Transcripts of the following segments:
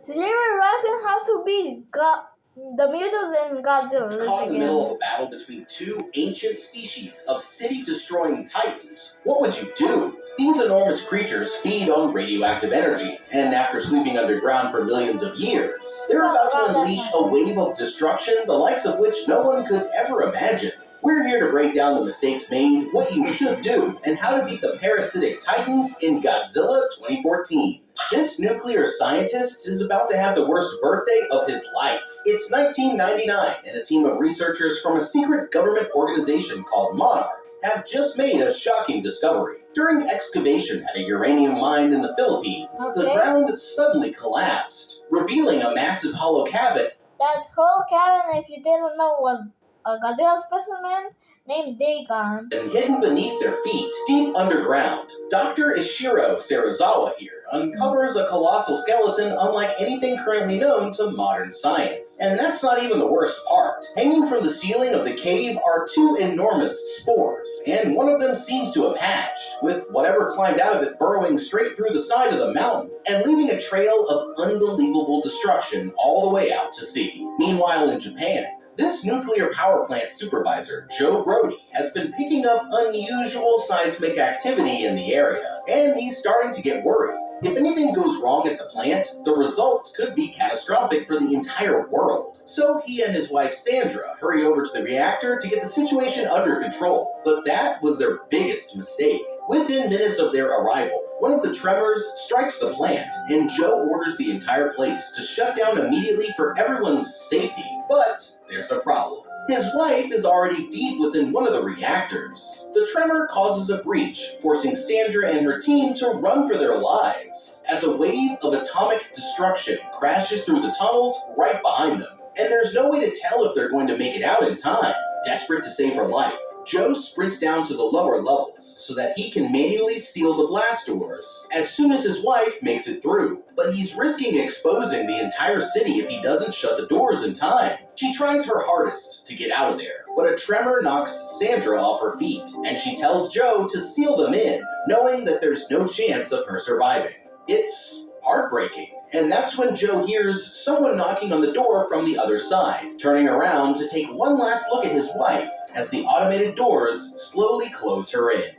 They were writing how to beat the mutos and Godzilla. Caught in the middle of a battle between two ancient species of city-destroying titans, what would you do? These enormous creatures feed on radioactive energy, and after sleeping underground for millions of years, they're about to unleash a wave of destruction the likes of which no one could ever imagine. We're here to break down the mistakes made, what you should do, and how to beat the parasitic titans in Godzilla 2014. This nuclear scientist is about to have the worst birthday of his life. It's 1999, and a team of researchers from a secret government organization called Monarch have just made a shocking discovery. During excavation at a uranium mine in the Philippines, the ground suddenly collapsed, revealing a massive hollow cavern. That whole cavern, if you didn't know, was a Godzilla specimen named Dagon. And hidden beneath their feet, deep underground, Dr. Ishiro Serizawa here uncovers a colossal skeleton unlike anything currently known to modern science. And that's not even the worst part. Hanging from the ceiling of the cave are two enormous spores, and one of them seems to have hatched, with whatever climbed out of it burrowing straight through the side of the mountain, and leaving a trail of unbelievable destruction all the way out to sea. Meanwhile, in Japan, this nuclear power plant supervisor, Joe Brody, has been picking up unusual seismic activity in the area, and he's starting to get worried. If anything goes wrong at the plant, the results could be catastrophic for the entire world. So he and his wife Sandra hurry over to the reactor to get the situation under control. But that was their biggest mistake. Within minutes of their arrival, one of the tremors strikes the plant, and Joe orders the entire place to shut down immediately for everyone's safety. But there's a problem. His wife is already deep within one of the reactors. The tremor causes a breach, forcing Sandra and her team to run for their lives, as a wave of atomic destruction crashes through the tunnels right behind them. And there's no way to tell if they're going to make it out in time. Desperate to save her life, Joe sprints down to the lower levels so that he can manually seal the blast doors as soon as his wife makes it through. But he's risking exposing the entire city if he doesn't shut the doors in time. She tries her hardest to get out of there, but a tremor knocks Sandra off her feet, and she tells Joe to seal them in, knowing that there's no chance of her surviving. It's heartbreaking. And that's when Joe hears someone knocking on the door from the other side, turning around to take one last look at his wife as the automated doors slowly close her in.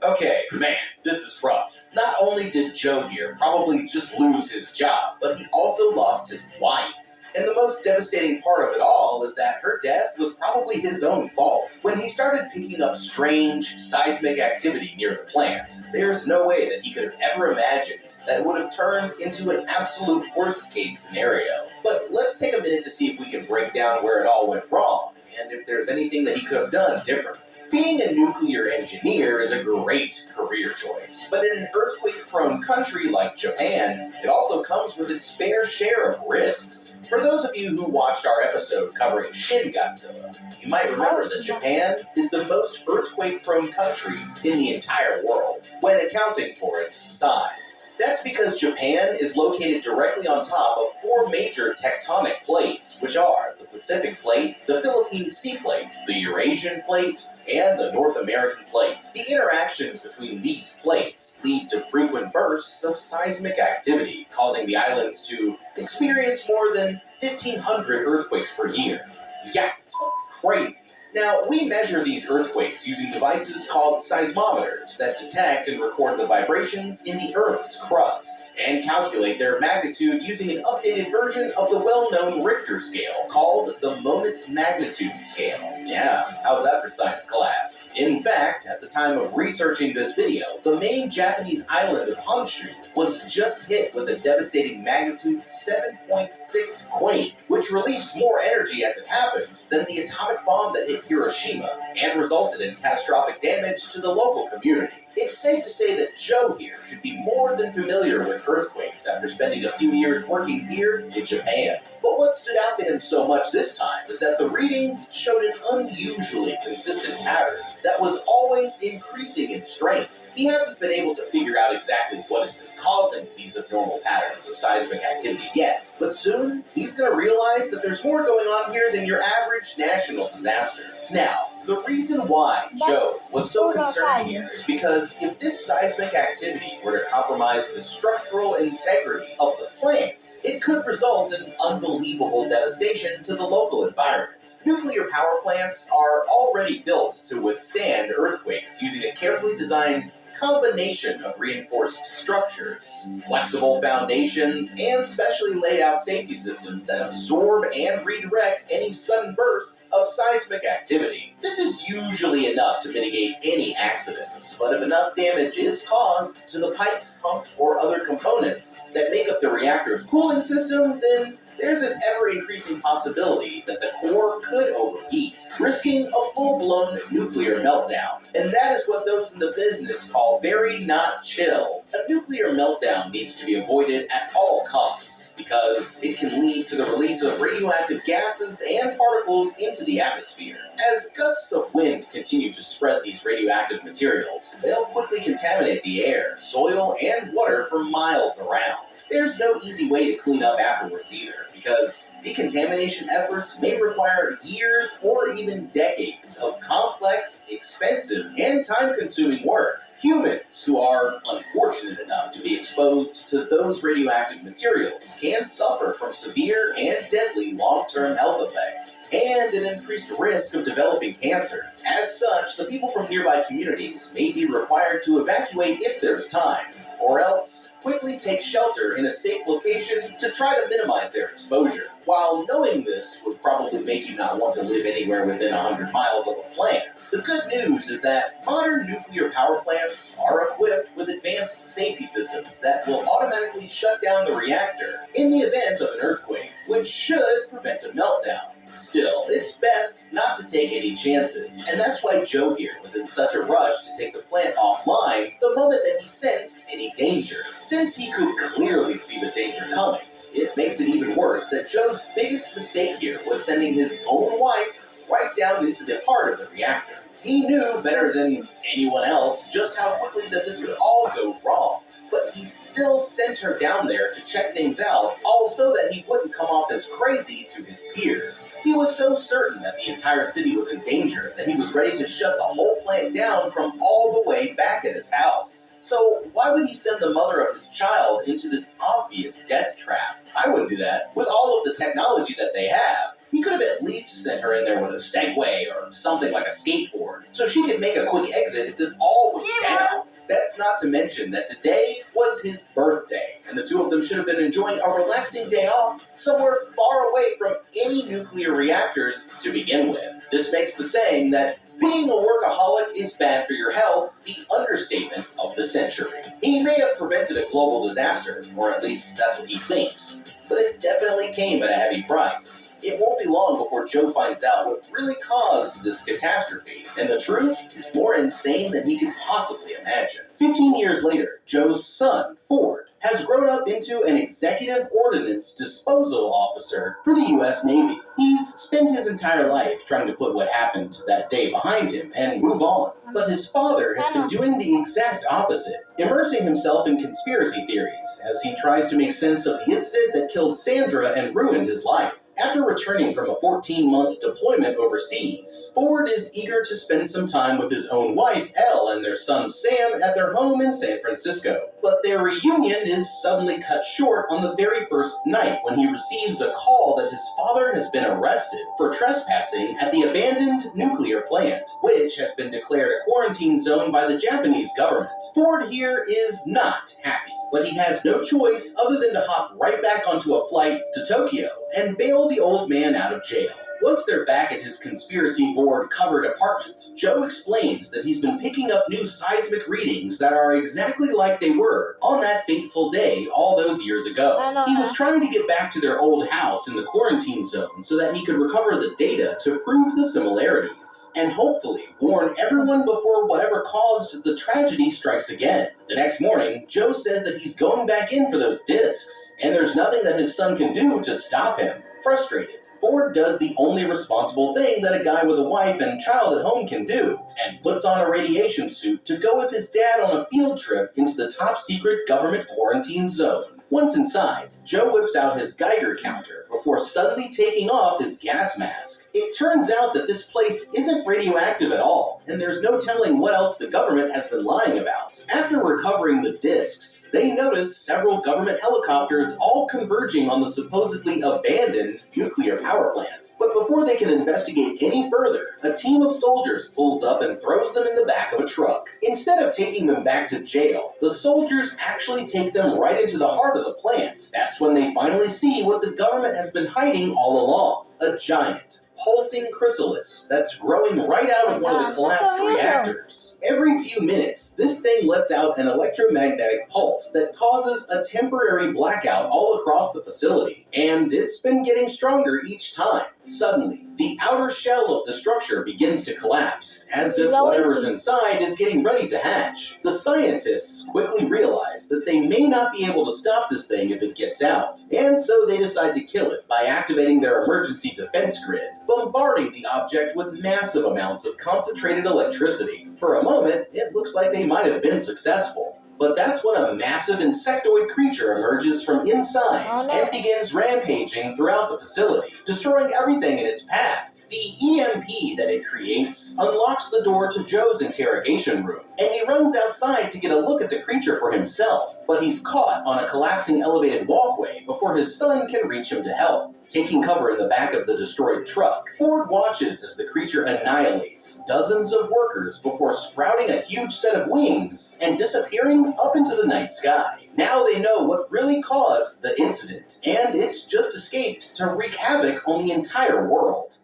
Okay, man, this is rough. Not only did Joe here probably just lose his job, but he also lost his wife. And the most devastating part of it all is that her death was probably his own fault. When he started picking up strange seismic activity near the plant, there's no way that he could have ever imagined that it would have turned into an absolute worst-case scenario. But let's take a minute to see if we can break down where it all went wrong, and if there's anything that he could have done differently. Being a nuclear engineer is a great career choice, but in an earthquake-prone country like Japan, it also comes with its fair share of risks. For those of you who watched our episode covering Shin Godzilla, you might remember that Japan is the most earthquake-prone country in the entire world, when accounting for its size. That's because Japan is located directly on top of four major tectonic plates, which are the Pacific Plate, the Philippine Sea Plate, the Eurasian Plate, and the North American Plate. The interactions between these plates lead to frequent bursts of seismic activity, causing the islands to experience more than 1,500 earthquakes per year. Yeah, it's crazy. Now, we measure these earthquakes using devices called seismometers that detect and record the vibrations in the Earth's crust, and calculate their magnitude using an updated version of the well-known Richter scale called the Moment Magnitude Scale. Yeah, how's that for science class? In fact, at the time of researching this video, the main Japanese island of Honshu was just hit with a devastating magnitude 7.6 quake, which released more energy as it happened than the atomic bomb that hit Hiroshima, and resulted in catastrophic damage to the local community. It's safe to say that Joe here should be more than familiar with earthquakes after spending a few years working here in Japan. But what stood out to him so much this time is that the readings showed an unusually consistent pattern that was always increasing in strength. He hasn't been able to figure out exactly what has been causing these abnormal patterns of seismic activity yet, but soon he's going to realize that there's more going on here than your average national disaster. Now, the reason why Joe was so concerned here is because if this seismic activity were to compromise the structural integrity of the plant, it could could result in unbelievable devastation to the local environment. Nuclear power plants are already built to withstand earthquakes using a carefully designed combination of reinforced structures, flexible foundations, and specially laid out safety systems that absorb and redirect any sudden bursts of seismic activity. This is usually enough to mitigate any accidents, but if enough damage is caused to the pipes, pumps, or other components that make up the reactor's cooling system, then there's an ever-increasing possibility that the core could overheat, risking a full-blown nuclear meltdown. And that is what those in the business call very not chill. A nuclear meltdown needs to be avoided at all costs, because it can lead to the release of radioactive gases and particles into the atmosphere. As gusts of wind continue to spread these radioactive materials, they'll quickly contaminate the air, soil, and water for miles around. There's no easy way to clean up afterwards either, because decontamination efforts may require years or even decades of complex, expensive, and time-consuming work. Humans who are unfortunate enough to be exposed to those radioactive materials can suffer from severe and deadly long-term health effects, and an increased risk of developing cancers. As such, the people from nearby communities may be required to evacuate if there's time, or else quickly take shelter in a safe location to try to minimize their exposure. While knowing this would probably make you not want to live anywhere within 100 miles of a plant, the good news is that modern nuclear power plants are equipped with advanced safety systems that will automatically shut down the reactor in the event of an earthquake, which should prevent a meltdown. Still, it's best not to take any chances, and that's why Joe here was in such a rush to take the plant offline the moment that he sensed any danger. Since he could clearly see the danger coming, it makes it even worse that Joe's biggest mistake here was sending his own wife right down into the heart of the reactor. He knew better than anyone else just how quickly that this could all go wrong, but he still sent her down there to check things out, all so that he wouldn't come off as crazy to his peers. He was so certain that the entire city was in danger that he was ready to shut the whole plant down from all the way back at his house. So why would he send the mother of his child into this obvious death trap? I wouldn't do that. With all of the technology that they have, he could have at least sent her in there with a Segway or something like a skateboard, so she could make a quick exit if this all went down. That's not to mention that today was his birthday, and the two of them should have been enjoying a relaxing day off somewhere far away from any nuclear reactors to begin with. This makes the saying that being a workaholic is bad for your health the understatement of the century. He may have prevented a global disaster, or at least that's what he thinks, but it definitely came at a heavy price. It won't be long before Joe finds out what really caused this catastrophe, and the truth is more insane than he could possibly imagine. 15 years later, Joe's son, Ford, has grown up into an executive ordnance disposal officer for the U.S. Navy. He's spent his entire life trying to put what happened that day behind him and move on. But his father has been doing the exact opposite, immersing himself in conspiracy theories as he tries to make sense of the incident that killed Sandra and ruined his life. After returning from a 14-month deployment overseas, Ford is eager to spend some time with his own wife, Elle, and their son, Sam, at their home in San Francisco. But their reunion is suddenly cut short on the very first night when he receives a call that his father has been arrested for trespassing at the abandoned nuclear plant, which has been declared a quarantine zone by the Japanese government. Ford here is not happy, but he has no choice other than to hop right back onto a flight to Tokyo and bail the old man out of jail. Once they're back at his conspiracy board-covered apartment, Joe explains that he's been picking up new seismic readings that are exactly like they were on that fateful day all those years ago. He was trying to get back to their old house in the quarantine zone so that he could recover the data to prove the similarities, and hopefully warn everyone before whatever caused the tragedy strikes again. The next morning, Joe says that he's going back in for those discs, and there's nothing that his son can do to stop him. Frustrated, Ford does the only responsible thing that a guy with a wife and child at home can do, and puts on a radiation suit to go with his dad on a field trip into the top-secret government quarantine zone. Once inside, Joe whips out his Geiger counter before suddenly taking off his gas mask. It turns out that this place isn't radioactive at all, and there's no telling what else the government has been lying about. After recovering the discs, they notice several government helicopters all converging on the supposedly abandoned nuclear power plant. But before they can investigate any further, a team of soldiers pulls up and throws them in the back of a truck. Instead of taking them back to jail, the soldiers actually take them right into the heart of the plant. That's when they finally see what the government has been hiding all along: a giant, pulsing chrysalis that's growing right out of one of the collapsed reactors. Every few minutes, this thing lets out an electromagnetic pulse that causes a temporary blackout all across the facility, and it's been getting stronger each time. Suddenly, the outer shell of the structure begins to collapse, as if whatever's inside is getting ready to hatch. The scientists quickly realize that they may not be able to stop this thing if it gets out, and so they decide to kill it by activating their emergency defense grid, bombarding the object with massive amounts of concentrated electricity. For a moment, it looks like they might have been successful. But that's when a massive insectoid creature emerges from inside and begins rampaging throughout the facility, destroying everything in its path. The EMP that it creates unlocks the door to Joe's interrogation room, and he runs outside to get a look at the creature for himself, but he's caught on a collapsing elevated walkway before his son can reach him to help. Taking cover in the back of the destroyed truck, Ford watches as the creature annihilates dozens of workers before sprouting a huge set of wings and disappearing up into the night sky. Now they know what really caused the incident, and it's just escaped to wreak havoc on the entire world.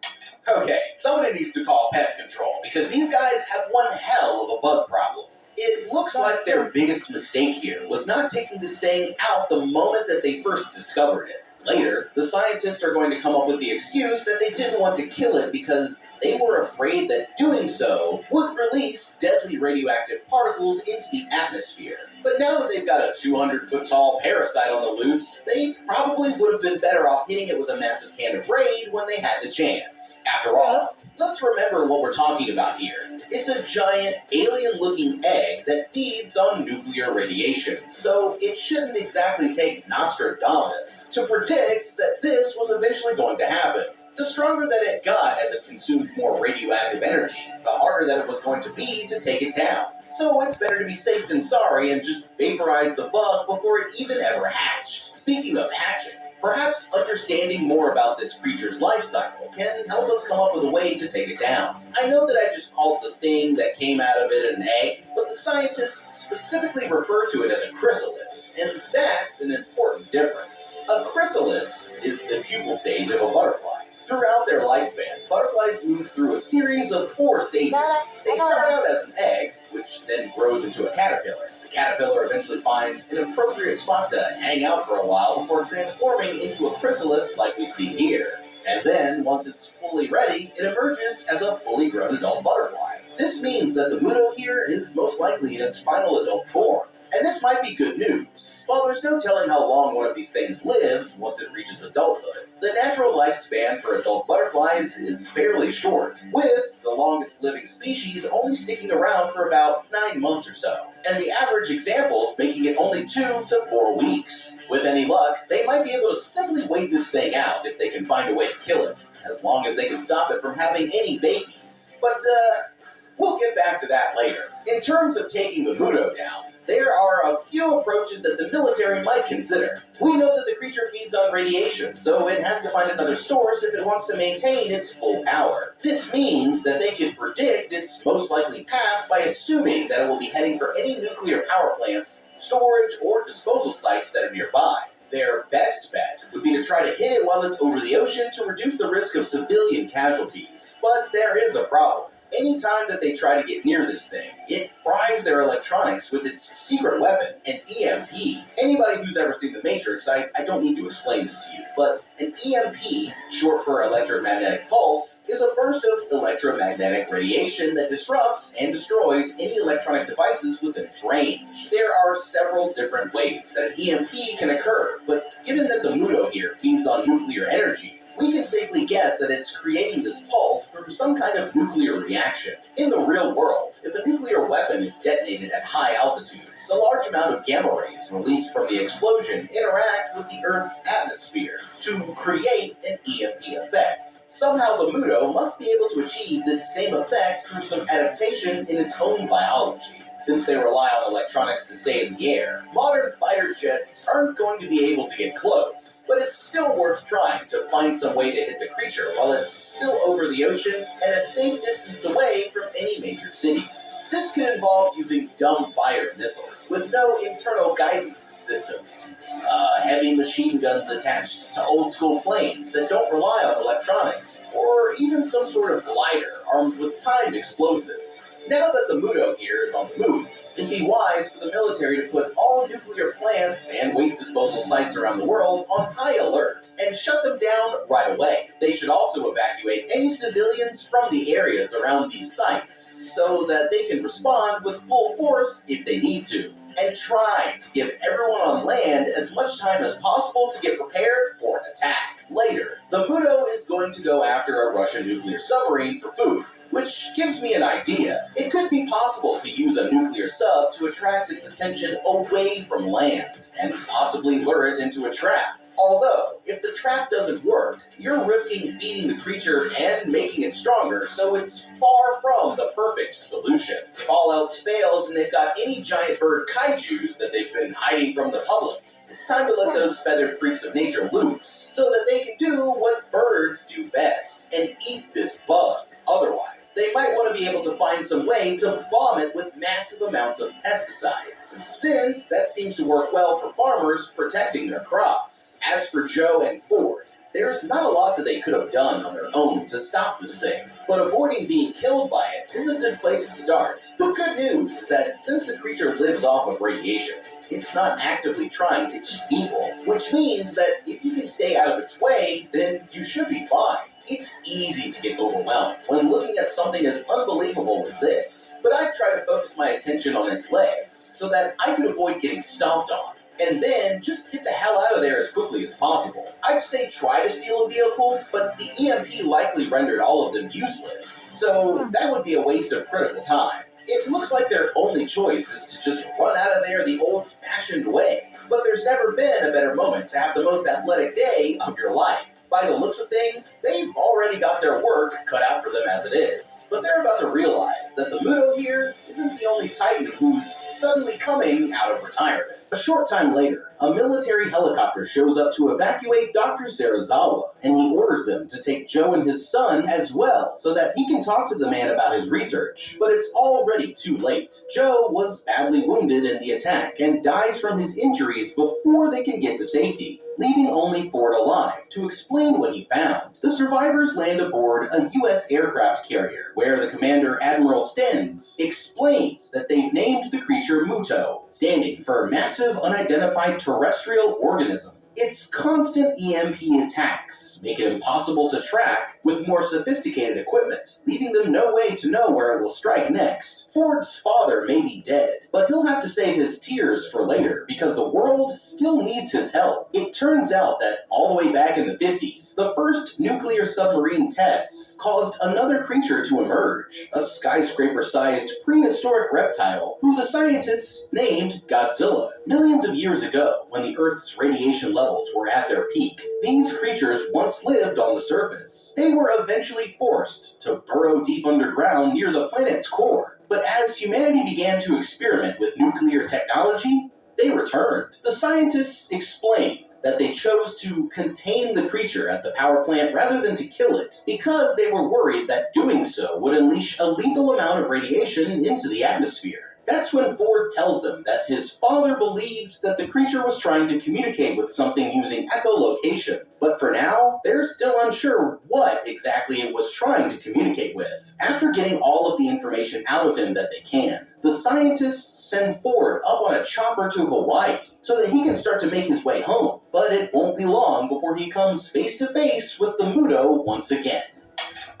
Okay, somebody needs to call pest control, because these guys have one hell of a bug problem. It looks like their biggest mistake here was not taking this thing out the moment that they first discovered it. Later, the scientists are going to come up with the excuse that they didn't want to kill it because they were afraid that doing so would release deadly radioactive particles into the atmosphere. But now that they've got a 200-foot-tall parasite on the loose, they probably would have been better off hitting it with a massive can of Raid when they had the chance. After all, let's remember what we're talking about here. It's a giant, alien-looking egg that feeds on nuclear radiation, so it shouldn't exactly take Nostradamus to predict that this was eventually going to happen. The stronger that it got as it consumed more radioactive energy, the harder that it was going to be to take it down. So it's better to be safe than sorry and just vaporize the bug before it even ever hatched. Speaking of hatching, perhaps understanding more about this creature's life cycle can help us come up with a way to take it down. I know that I just called the thing that came out of it an egg, but the scientists specifically refer to it as a chrysalis, and that's an important difference. A chrysalis is the pupal stage of a butterfly. Throughout their lifespan, butterflies move through a series of 4 stages. They start out as an egg, which then grows into a caterpillar. The caterpillar eventually finds an appropriate spot to hang out for a while before transforming into a chrysalis like we see here. And then, once it's fully ready, it emerges as a fully grown adult butterfly. This means that the muto here is most likely in its final adult form. And this might be good news. While there's no telling how long one of these things lives once it reaches adulthood, the natural lifespan for adult butterflies is fairly short, with the longest living species only sticking around for about 9 months or so, and the average examples making it only 2 to 4 weeks. With any luck, they might be able to simply wait this thing out if they can find a way to kill it, as long as they can stop it from having any babies. But, we'll get back to that later. In terms of taking the muto down, there are a few approaches that the military might consider. We know that the creature feeds on radiation, so it has to find another source if it wants to maintain its full power. This means that they can predict its most likely path by assuming that it will be heading for any nuclear power plants, storage, or disposal sites that are nearby. Their best bet would be to try to hit it while it's over the ocean to reduce the risk of civilian casualties. But there is a problem. Anytime that they try to get near this thing, it fries their electronics with its secret weapon, an EMP. Anybody who's ever seen The Matrix, I don't need to explain this to you, but an EMP, short for electromagnetic pulse, is a burst of electromagnetic radiation that disrupts and destroys any electronic devices within its range. There are several different ways that an EMP can occur, but given that the muto here feeds on nuclear energy, We can safely guess that it's creating this pulse through some kind of nuclear reaction. In the real world, if a nuclear weapon is detonated at high altitudes, a large amount of gamma rays released from the explosion interact with the Earth's atmosphere to create an EMP effect. Somehow the muto must be able to achieve this same effect through some adaptation in its own biology. Since they rely on electronics to stay in the air, modern fighter jets aren't going to be able to get close, but it's still worth trying to find some way to hit the creature while it's still over the ocean and a safe distance away from any major cities. This could involve using dumb-fire missiles with no internal guidance systems, heavy machine guns attached to old-school planes that don't rely on electronics, or even some sort of glider armed with timed explosives. Now that the muto here is on the move, it'd be wise for the military to put all nuclear plants and waste disposal sites around the world on high alert and shut them down right away. They should also evacuate any civilians from the areas around these sites so that they can respond with full force if they need to. And try to give everyone on land as much time as possible to get prepared for an attack. Later, the muto is going to go after a Russian nuclear submarine for food, which gives me an idea. It could be possible to use a nuclear sub to attract its attention away from land, and possibly lure it into a trap. Although, if the trap doesn't work, you're risking feeding the creature and making it stronger, so it's far from the perfect solution. If all else fails and they've got any giant bird kaijus that they've been hiding from the public, it's time to let those feathered freaks of nature loose, so that they can do what birds do best, and eat this bug. Otherwise, they might want to be able to find some way to bomb it with massive amounts of pesticides, since that seems to work well for farmers protecting their crops. As for Joe and Ford, there's not a lot that they could have done on their own to stop this thing, but avoiding being killed by it is a good place to start. The good news is that since the creature lives off of radiation, it's not actively trying to eat people, which means that if you can stay out of its way, then you should be fine. It's easy to get overwhelmed when looking at something as unbelievable as this, but I try to focus my attention on its legs so that I could avoid getting stomped on, and then just get the hell out of there as quickly as possible. I'd say try to steal a vehicle, but the EMP likely rendered all of them useless, so that would be a waste of critical time. It looks like their only choice is to just run out of there the old-fashioned way, but there's never been a better moment to have the most athletic day of your life. By the looks of things, they've already got their work cut out for them as it is. But they're about to realize that the muto here isn't the only Titan who's suddenly coming out of retirement. A short time later, a military helicopter shows up to evacuate Dr. Serizawa, and he orders them to take Joe and his son as well, so that he can talk to the man about his research. But it's already too late. Joe was badly wounded in the attack and dies from his injuries before they can get to safety, leaving only Ford alive to explain what he found. The survivors land aboard a U.S. aircraft carrier, where the commander, Admiral Stenz, explains that they've named the creature Muto, standing for Massive Unidentified Terrestrial Organism. Its constant EMP attacks make it impossible to track with more sophisticated equipment, leaving them no way to know where it will strike next. Ford's father may be dead, but he'll have to save his tears for later because the world still needs his help. It turns out that all the way back in the 50s, the first nuclear submarine tests caused another creature to emerge, a skyscraper-sized prehistoric reptile who the scientists named Godzilla. Millions of years ago, when the Earth's radiation levels were at their peak, these creatures once lived on the surface. They were eventually forced to burrow deep underground near the planet's core. But as humanity began to experiment with nuclear technology, they returned. The scientists explained that they chose to contain the creature at the power plant rather than to kill it, because they were worried that doing so would unleash a lethal amount of radiation into the atmosphere. That's when Ford tells them that his father believed that the creature was trying to communicate with something using echolocation. But for now, they're still unsure what exactly it was trying to communicate with. After getting all of the information out of him that they can, the scientists send Ford up on a chopper to Hawaii so that he can start to make his way home. But it won't be long before he comes face to face with the muto once again.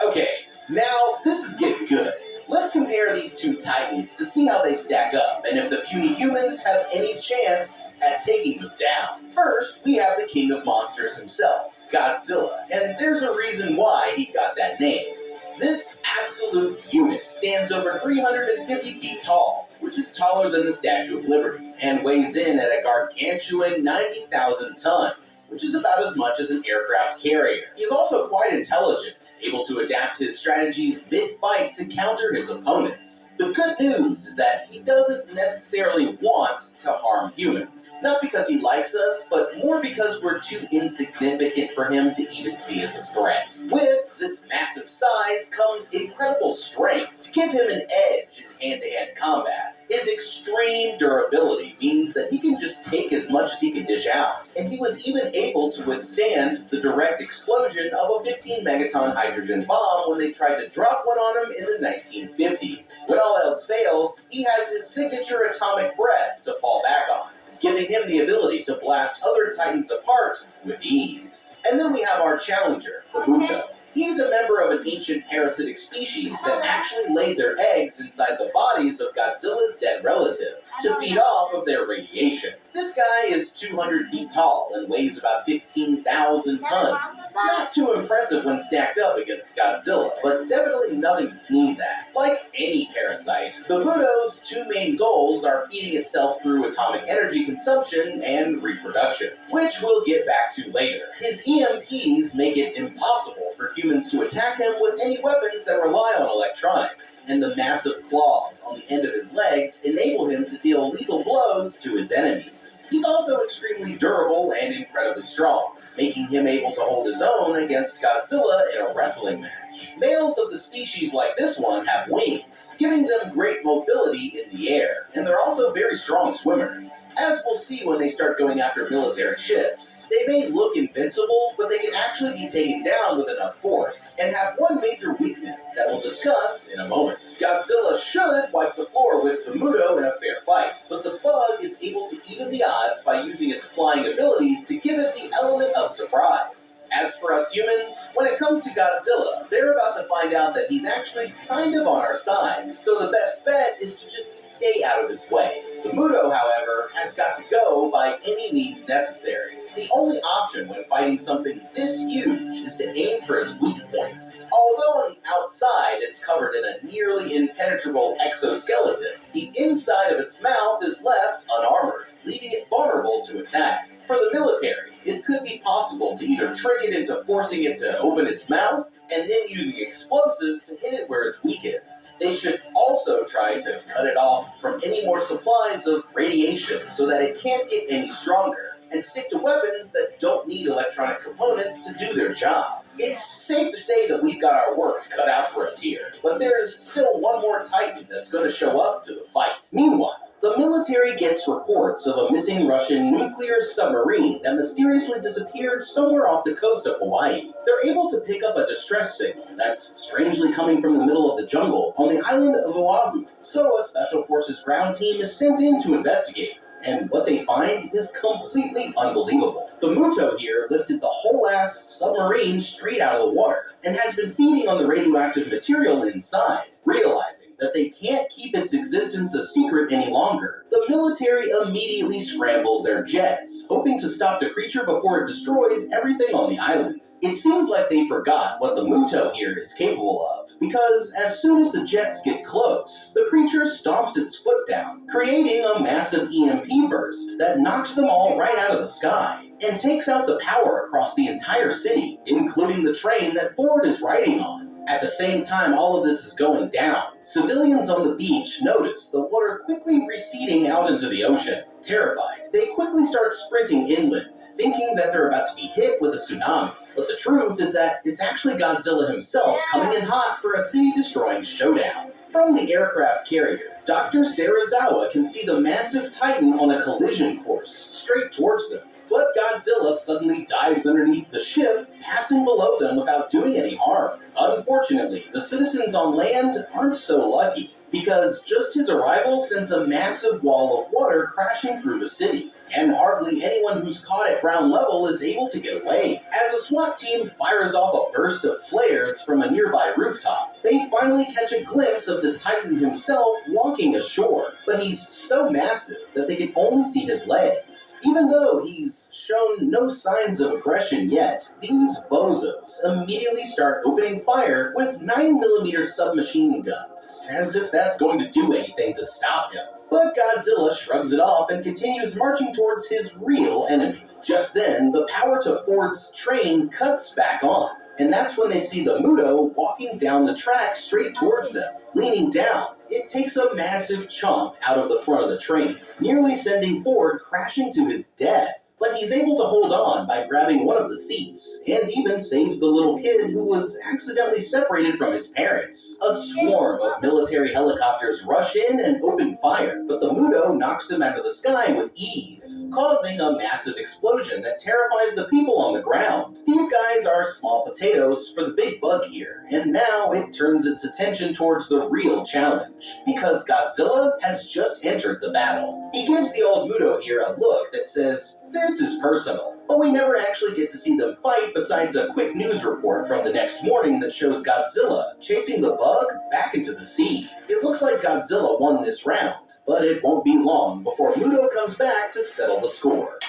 Okay, now this is getting good. Let's compare these two titans to see how they stack up, and if the puny humans have any chance at taking them down. First, we have the king of monsters himself, Godzilla, and there's a reason why he got that name. This absolute unit stands over 350 feet tall, which is taller than the Statue of Liberty, and weighs in at a gargantuan 90,000 tons, which is about as much as an aircraft carrier. He is also quite intelligent, able to adapt his strategies mid-fight to counter his opponents. The good news is that he doesn't necessarily want to harm humans. Not because he likes us, but more because we're too insignificant for him to even see as a threat. With this massive size comes incredible strength to give him an edge in hand-to-hand combat. His extreme durability means that he can just take as much as he can dish out, and he was even able to withstand the direct explosion of a 15 megaton hydrogen bomb when they tried to drop one on him in the 1950s. When all else fails, he has his signature atomic breath to fall back on, giving him the ability to blast other titans apart with ease. And then we have our challenger, the Muto. He's a member of an ancient parasitic species that actually laid their eggs inside the bodies of Godzilla's dead relatives to feed off of their radiation. This guy is 200 feet tall and weighs about 15,000 tons. Not too impressive when stacked up against Godzilla, but definitely nothing to sneeze at. Like any parasite, the Muto's two main goals are feeding itself through atomic energy consumption and reproduction, which we'll get back to later. His EMPs make it impossible for humans to attack him with any weapons that rely on electronics, and the massive claws on the end of his legs enable him to deal lethal blows to his enemies. He's also extremely durable and incredibly strong, making him able to hold his own against Godzilla in a wrestling match. Males of the species like this one have wings, giving them great mobility in the air, and they're also very strong swimmers. As we'll see when they start going after military ships, they may look invincible, but they can actually be taken down with enough force, and have one major weakness that we'll discuss in a moment. Godzilla should wipe the floor with the Muto in a fair fight, but the bug is able to even the odds by using its flying abilities to give it the element of surprise. As for us humans, when it comes to Godzilla, they're about to find out that he's actually kind of on our side, so the best bet is to just stay out of his way. The Muto, however, has got to go by any means necessary. The only option when fighting something this huge is to aim for its weak points. Although on the outside it's covered in a nearly impenetrable exoskeleton, the inside of its mouth is left unarmored, leaving it vulnerable to attack. For the military, it could be possible to either trick it into forcing it to open its mouth, and then using explosives to hit it where it's weakest. They should also try to cut it off from any more supplies of radiation so that it can't get any stronger, and stick to weapons that don't need electronic components to do their job. It's safe to say that we've got our work cut out for us here, but there's still one more Titan that's going to show up to the fight. Meanwhile, the military gets reports of a missing Russian nuclear submarine that mysteriously disappeared somewhere off the coast of Hawaii. They're able to pick up a distress signal that's strangely coming from the middle of the jungle on the island of Oahu, so a Special Forces ground team is sent in to investigate. And what they find is completely unbelievable. The Muto here lifted the whole-ass submarine straight out of the water, and has been feeding on the radioactive material inside. Realizing that they can't keep its existence a secret any longer, the military immediately scrambles their jets, hoping to stop the creature before it destroys everything on the island. It seems like they forgot what the Muto here is capable of, because as soon as the jets get close, the creature stomps its foot down, creating a massive EMP burst that knocks them all right out of the sky, and takes out the power across the entire city, including the train that Ford is riding on. At the same time all of this is going down, civilians on the beach notice the water quickly receding out into the ocean. Terrified, they quickly start sprinting inland, thinking that they're about to be hit with a tsunami. But the truth is that it's actually Godzilla himself coming in hot for a city-destroying showdown. From the aircraft carrier, Dr. Serizawa can see the massive Titan on a collision course straight towards them. But Godzilla suddenly dives underneath the ship, passing below them without doing any harm. Unfortunately, the citizens on land aren't so lucky, because just his arrival sends a massive wall of water crashing through the city, and hardly anyone who's caught at ground level is able to get away. As a SWAT team fires off a burst of flares from a nearby rooftop, They finally catch a glimpse of the Titan himself walking ashore, but he's so massive that they can only see his legs. Even though he's shown no signs of aggression yet, these bozos immediately start opening fire with 9mm submachine guns, as if that's going to do anything to stop him. But Godzilla shrugs it off and continues marching towards his real enemy. Just then, the power to Ford's train cuts back on, and that's when they see the Muto walking down the track straight towards them. Leaning down, it takes a massive chunk out of the front of the train, nearly sending Ford crashing to his death. But he's able to hold on by grabbing one of the seats, and even saves the little kid who was accidentally separated from his parents. A swarm of military helicopters rush in and open fire, but the Muto knocks them out of the sky with ease, causing a massive explosion that terrifies the people on the ground. These guys are small potatoes for the big bug here, and now it turns its attention towards the real challenge, because Godzilla has just entered the battle. He gives the old Muto here a look that says, "This is personal." But we never actually get to see them fight besides a quick news report from the next morning that shows Godzilla chasing the bug back into the sea. It looks like Godzilla won this round, but it won't be long before Muto comes back to settle the score.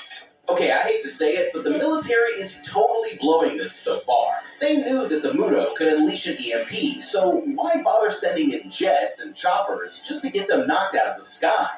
Okay, I hate to say it, but the military is totally blowing this so far. They knew that the Muto could unleash an EMP, so why bother sending in jets and choppers just to get them knocked out of the sky?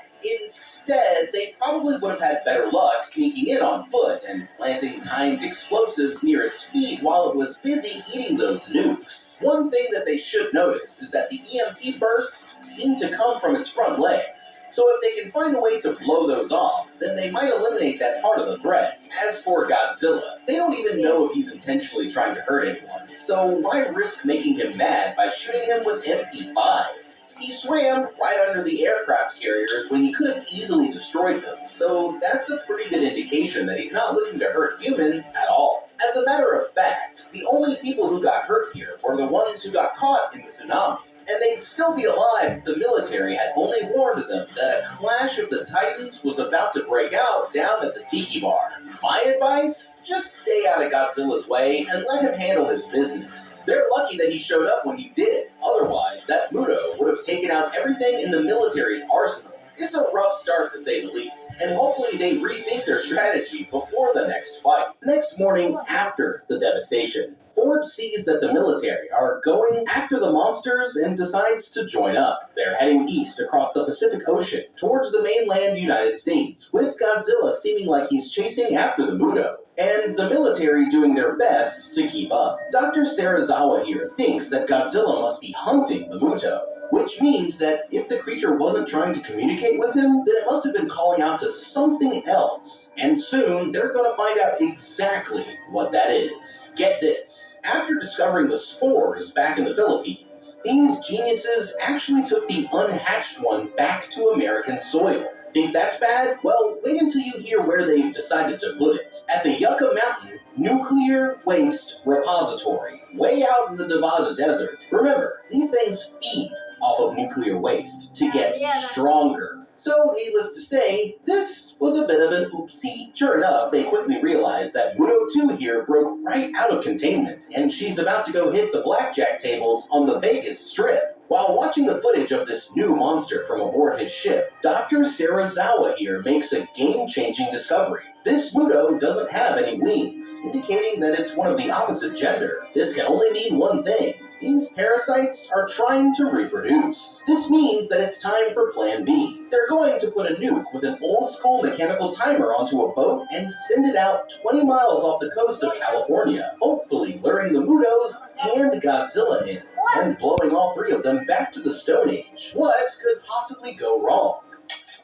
Instead, they probably would have had better luck sneaking in on foot and planting timed explosives near its feet while it was busy eating those nukes. One thing that they should notice is that the EMP bursts seem to come from its front legs, so if they can find a way to blow those off, then they might eliminate that part of the threat. As for Godzilla, they don't even know if he's intentionally trying to hurt anyone, so why risk making him mad by shooting him with MP5s? He swam right under the aircraft carriers when he could have easily destroyed them, so that's a pretty good indication that he's not looking to hurt humans at all. As a matter of fact, the only people who got hurt here were the ones who got caught in the tsunami. And they'd still be alive if the military had only warned them that a clash of the Titans was about to break out down at the Tiki Bar. My advice? Just stay out of Godzilla's way and let him handle his business. They're lucky that he showed up when he did. Otherwise, that Muto would have taken out everything in the military's arsenal. It's a rough start to say the least, and hopefully they rethink their strategy before the next fight. The next morning after the devastation, Ford sees that the military are going after the monsters and decides to join up. They're heading east across the Pacific Ocean towards the mainland United States, with Godzilla seeming like he's chasing after the Muto, and the military doing their best to keep up. Dr. Serizawa here thinks that Godzilla must be hunting the Muto, which means that if the creature wasn't trying to communicate with him, then it must have been calling out to something else. And soon, they're going to find out exactly what that is. Get this. After discovering the spores back in the Philippines, these geniuses actually took the unhatched one back to American soil. Think that's bad? Well, wait until you hear where they've decided to put it. At the Yucca Mountain Nuclear Waste Repository, way out in the Nevada desert. Remember, these things feed off of nuclear waste to get stronger. So, needless to say, this was a bit of an oopsie. Sure enough, they quickly realized that Muto 2 here broke right out of containment, and she's about to go hit the blackjack tables on the Vegas Strip. While watching the footage of this new monster from aboard his ship, Dr. Serizawa here makes a game-changing discovery. This Muto doesn't have any wings, indicating that it's one of the opposite gender. This can only mean one thing. These parasites are trying to reproduce. This means that it's time for Plan B. They're going to put a nuke with an old-school mechanical timer onto a boat and send it out 20 miles off the coast of California, hopefully luring the Mutos and Godzilla in, and blowing all three of them back to the Stone Age. What could possibly go wrong?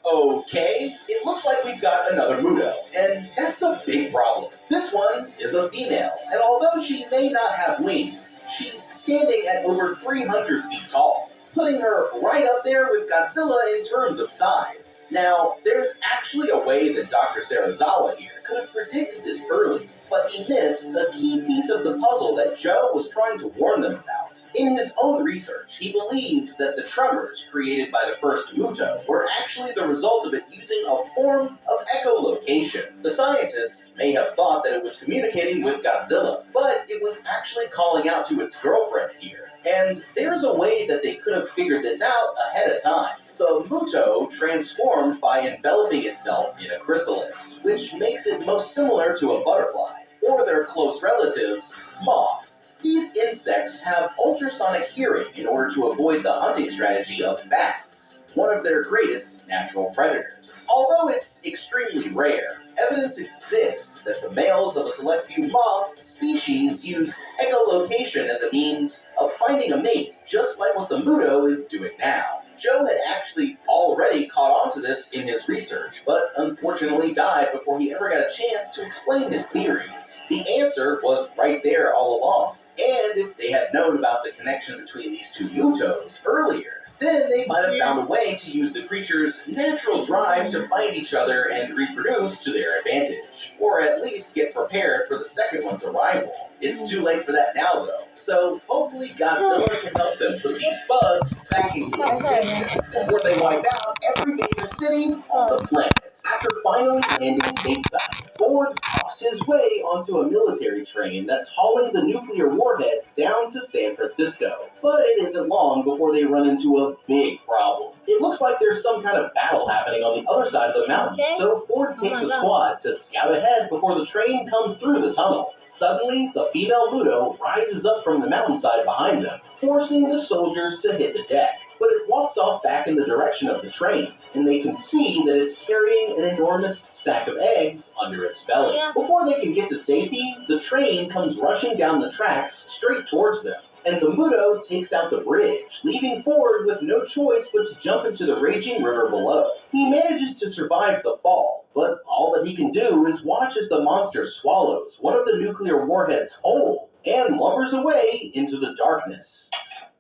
Okay, it looks like we've got another Muto, and that's a big problem. This one is a female, and although she may not have wings, she's standing at over 300 feet tall, putting her right up there with Godzilla in terms of size. Now, there's actually a way that Dr. Serizawa here could have predicted this early, but he missed a key piece of the puzzle that Joe was trying to warn them about. In his own research, he believed that the tremors created by the first Muto were actually the result of it using a form of echolocation. The scientists may have thought that it was communicating with Godzilla, but it was actually calling out to its girlfriend here. And there's a way that they could have figured this out ahead of time. The muto transformed by enveloping itself in a chrysalis, which makes it most similar to a butterfly, or their close relatives, moths. These insects have ultrasonic hearing in order to avoid the hunting strategy of bats, one of their greatest natural predators. Although it's extremely rare, evidence exists that the males of a select few moth species use echolocation as a means of finding a mate, just like what the muto is doing now. Joe had actually already caught on to this in his research, but unfortunately died before he ever got a chance to explain his theories. The answer was right there all along, and if they had known about the connection between these two mutos earlier, then they might have found a way to use the creature's natural drive to find each other and reproduce to their advantage, or at least get prepared for the second one's arrival. It's too late for that now, though, so hopefully Godzilla can help them put these bugs back into extinction before they wipe out every major city on the planet. After finally landing stateside, Ford talks his way onto a military train that's hauling the nuclear warheads down to San Francisco. But it isn't long before they run into a big problem. It looks like there's some kind of battle happening on the other side of the mountain, so Ford takes a squad to scout ahead before the train comes through the tunnel. Suddenly, the female muto rises up from the mountainside behind them, forcing the soldiers to hit the deck. But it walks off back in the direction of the train, and they can see that it's carrying an enormous sack of eggs under its belly. Before they can get to safety, the train comes rushing down the tracks straight towards them, and the muto takes out the bridge, leaving Ford with no choice but to jump into the raging river below. He manages to survive the fall, but all that he can do is watch as the monster swallows one of the nuclear warheads whole and lumbers away into the darkness.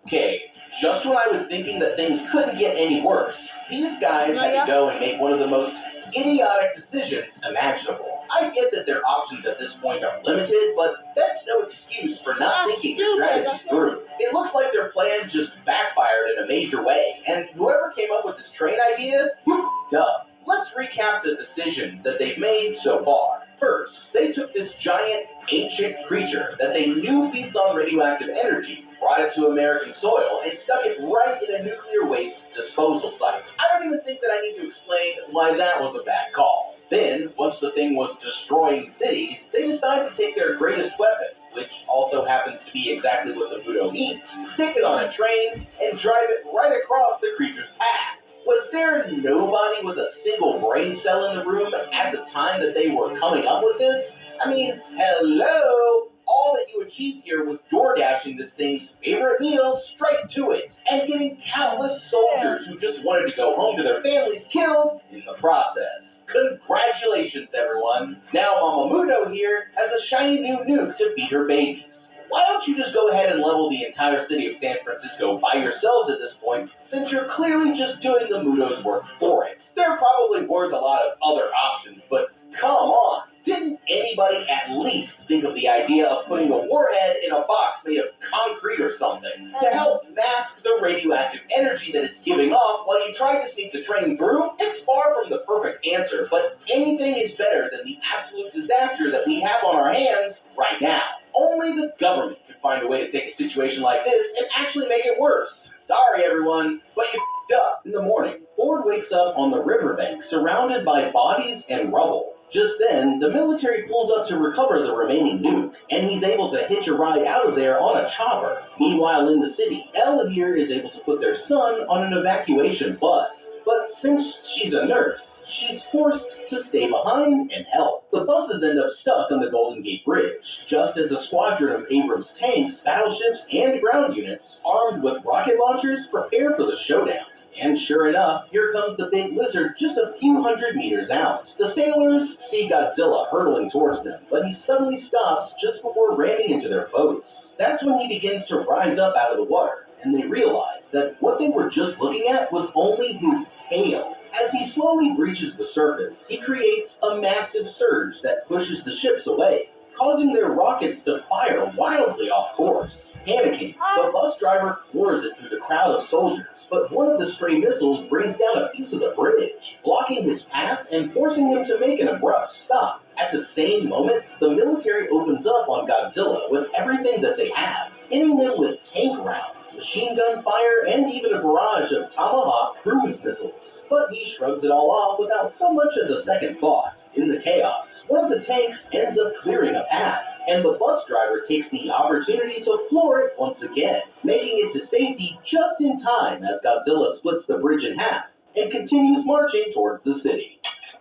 Okay, just when I was thinking that things couldn't get any worse, these guys had to go and make one of the most idiotic decisions imaginable. I get that their options at this point are limited, but that's no excuse for not thinking their strategies through. It looks like their plan just backfired in a major way, and whoever came up with this train idea, you f***ed up. Let's recap the decisions that they've made so far. First, they took this giant, ancient creature that they knew feeds on radioactive energy, brought it to American soil, and stuck it right in a nuclear waste disposal site. I don't even think that I need to explain why that was a bad call. Then, once the thing was destroying cities, they decided to take their greatest weapon, which also happens to be exactly what the muto eats, stick it on a train, and drive it right across the creature's path. Was there nobody with a single brain cell in the room at the time that they were coming up with this? I mean, hello? All that you achieved here was door dashing this thing's favorite meal straight to it, and getting countless soldiers who just wanted to go home to their families killed in the process. Congratulations, everyone. Now Mama Muto here has a shiny new nuke to feed her babies. Why don't you just go ahead and level the entire city of San Francisco by yourselves at this point, since you're clearly just doing the muto's work for it? There probably weren't a lot of other options, but come on. Didn't anybody at least think of the idea of putting the warhead in a box made of concrete or something to help mask the radioactive energy that it's giving off while you try to sneak the train through? It's far from the perfect answer, but anything is better than the absolute disaster that we have on our hands right now. Only the government could find a way to take a situation like this and actually make it worse. Sorry, everyone, but you f***ed up. In the morning, Ford wakes up on the riverbank surrounded by bodies and rubble. Just then, the military pulls up to recover the remaining nuke, and he's able to hitch a ride out of there on a chopper. Meanwhile, in the city, Elle here is able to put their son on an evacuation bus. But since she's a nurse, she's forced to stay behind and help. The buses end up stuck on the Golden Gate Bridge, just as a squadron of Abrams tanks, battleships, and ground units, armed with rocket launchers, prepare for the showdown. And sure enough, here comes the big lizard just a few hundred meters out. The sailors see Godzilla hurtling towards them, but he suddenly stops just before ramming into their boats. That's when he begins to rise up out of the water, and they realize that what they were just looking at was only his tail. As he slowly breaches the surface, he creates a massive surge that pushes the ships away, causing their rockets to fire wildly off course. Panicking, the bus driver floors it through the crowd of soldiers, but one of the stray missiles brings down a piece of the bridge, blocking his path and forcing him to make an abrupt stop. At the same moment, the military opens up on Godzilla with everything that they have, hitting him with tank rounds, machine gun fire, and even a barrage of Tomahawk cruise missiles. But he shrugs it all off without so much as a second thought. In the chaos, one of the tanks ends up clearing a path, and the bus driver takes the opportunity to floor it once again, making it to safety just in time as Godzilla splits the bridge in half and continues marching towards the city.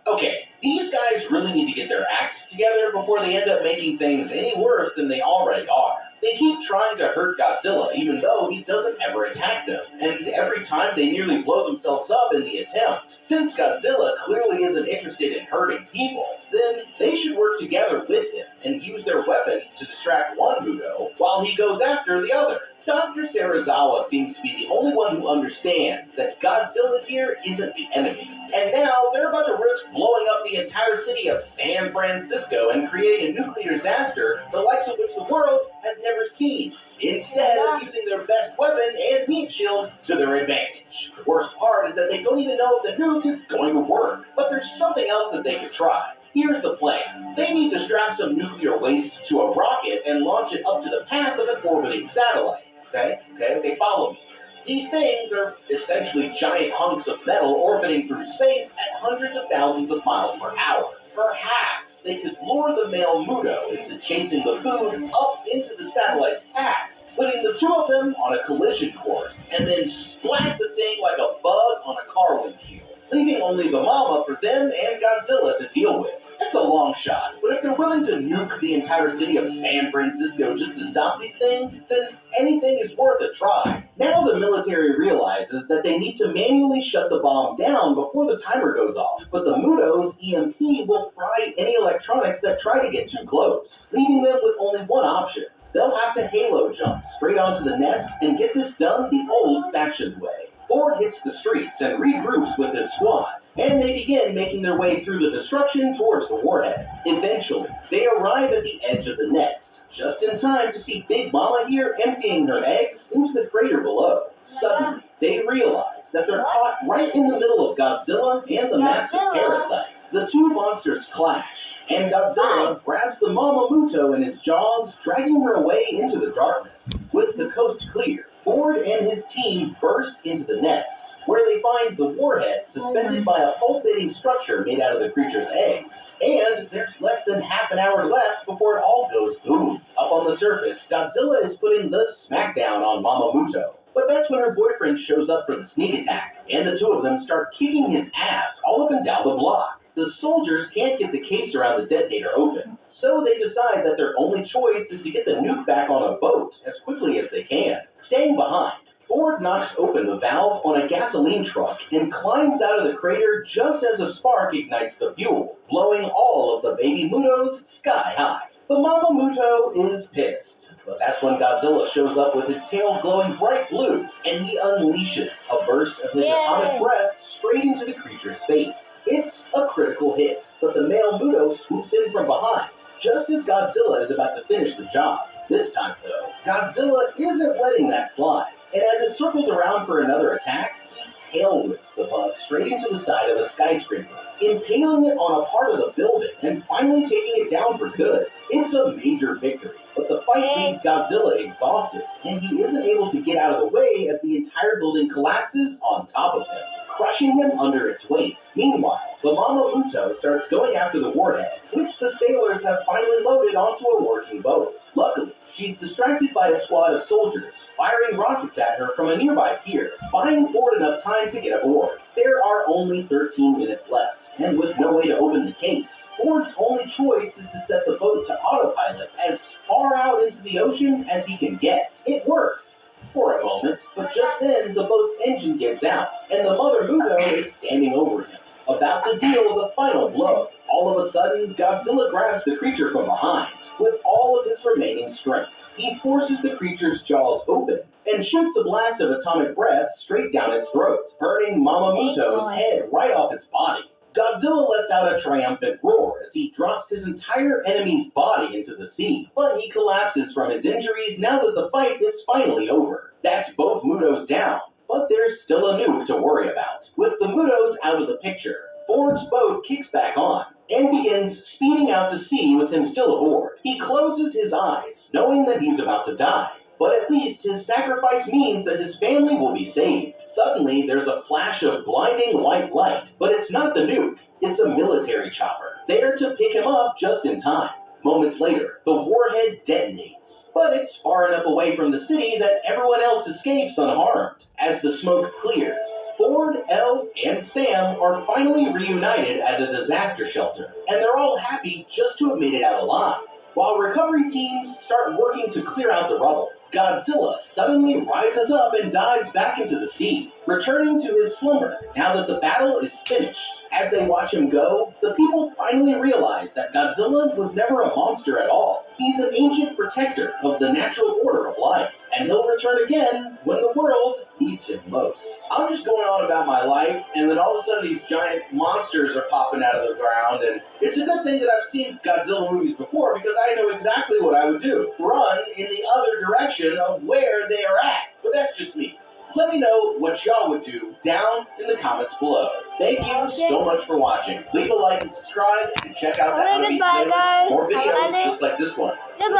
Okay, these guys really need to get their act together before they end up making things any worse than they already are. They keep trying to hurt Godzilla even though he doesn't ever attack them, and every time they nearly blow themselves up in the attempt. Since Godzilla clearly isn't interested in hurting people, then they should work together with him and use their weapons to distract one Muto while he goes after the other. Dr. Serizawa seems to be the only one who understands that Godzilla here isn't the enemy. And now they're about to risk blowing up the entire city of San Francisco and creating a nuclear disaster the likes of which the world has never seen, instead of using their best weapon and meat shield to their advantage. The worst part is that they don't even know if the nuke is going to work, but there's something else that they could try. Here's the plan. They need to strap some nuclear waste to a rocket and launch it up to the path of an orbiting satellite. Okay, follow me. These things are essentially giant hunks of metal orbiting through space at hundreds of thousands of miles per hour. Perhaps they could lure the male Muto into chasing the food up into the satellite's path, putting the two of them on a collision course, and then splat the thing like a bug on a car windshield, leaving only the mama for them and Godzilla to deal with. That's a long shot, but if they're willing to nuke the entire city of San Francisco just to stop these things, then anything is worth a try. Now the military realizes that they need to manually shut the bomb down before the timer goes off, but the Muto's EMP will fry any electronics that try to get too close, leaving them with only one option. They'll have to halo jump straight onto the nest and get this done the old-fashioned way. Ford hits the streets and regroups with his squad, and they begin making their way through the destruction towards the warhead. Eventually, they arrive at the edge of the nest, just in time to see Big Mama here emptying her eggs into the crater below. Suddenly, they realize that they're caught right in the middle of Godzilla and the massive parasite. The two monsters clash, and Godzilla grabs the Mama Muto in his jaws, dragging her away into the darkness. With the coast clear, Ford and his team burst into the nest, where they find the warhead suspended by a pulsating structure made out of the creature's eggs. And there's less than half an hour left before it all goes boom. Up on the surface, Godzilla is putting the smackdown on Mama Muto. But that's when her boyfriend shows up for the sneak attack, and the two of them start kicking his ass all up and down the block. The soldiers can't get the case around the detonator open, so they decide that their only choice is to get the nuke back on a boat as quickly as they can. Staying behind, Ford knocks open the valve on a gasoline truck and climbs out of the crater just as a spark ignites the fuel, blowing all of the baby Mutos sky high. The Mama Muto is pissed, but that's when Godzilla shows up with his tail glowing bright blue, and he unleashes a burst of his atomic breath straight into the creature's face. It's a critical hit, but the male Muto swoops in from behind, just as Godzilla is about to finish the job. This time, though, Godzilla isn't letting that slide, and as it circles around for another attack, he tail whips the bug straight into the side of a skyscraper, impaling it on a part of the building and finally taking it down for good. It's a major victory, but the fight leaves Godzilla exhausted, and he isn't able to get out of the way as the entire building collapses on top of him, crushing him under its weight. Meanwhile, the Mama Muto starts going after the warhead, which the sailors have finally loaded onto a working boat. Luckily, she's distracted by a squad of soldiers, firing rockets at her from a nearby pier, buying Ford enough time to get aboard. There are only 13 minutes left, and with no way to open the case, Ford's only choice is to set the boat to autopilot as far out into the ocean as he can get. It works for a moment, but just then the boat's engine gives out, and the Mother Muto is standing over him, about to deal the final blow. All of a sudden, Godzilla grabs the creature from behind. With all of his remaining strength, he forces the creature's jaws open and shoots a blast of atomic breath straight down its throat, burning Mama Muto's head right off its body. Godzilla lets out a triumphant roar as he drops his entire enemy's body into the sea, but he collapses from his injuries now that the fight is finally over. That's both Mutos down, but there's still a nuke to worry about. With the Mutos out of the picture, Ford's boat kicks back on, and begins speeding out to sea with him still aboard. He closes his eyes, knowing that he's about to die. But at least his sacrifice means that his family will be saved. Suddenly, there's a flash of blinding white light, but it's not the nuke, it's a military chopper, there to pick him up just in time. Moments later, the warhead detonates, but it's far enough away from the city that everyone else escapes unharmed. As the smoke clears, Ford, Elle, and Sam are finally reunited at a disaster shelter, and they're all happy just to have made it out alive. While recovery teams start working to clear out the rubble, Godzilla suddenly rises up and dives back into the sea, returning to his slumber now that the battle is finished. As they watch him go, the people finally realize that Godzilla was never a monster at all. He's an ancient protector of the natural order of life, and he'll return again when the world needs him most. I'm just going on about my life, and then all of a sudden these giant monsters are popping out of the ground, and it's a good thing that I've seen Godzilla movies before because I know exactly what I would do. Run in the other direction of where they are at. But that's just me. Let me know what y'all would do down in the comments below. Thank you so much for watching. Leave a like and subscribe, and check out that Goodbye, playlist guys. for more Have a nice videos day. just like this one. Goodbye.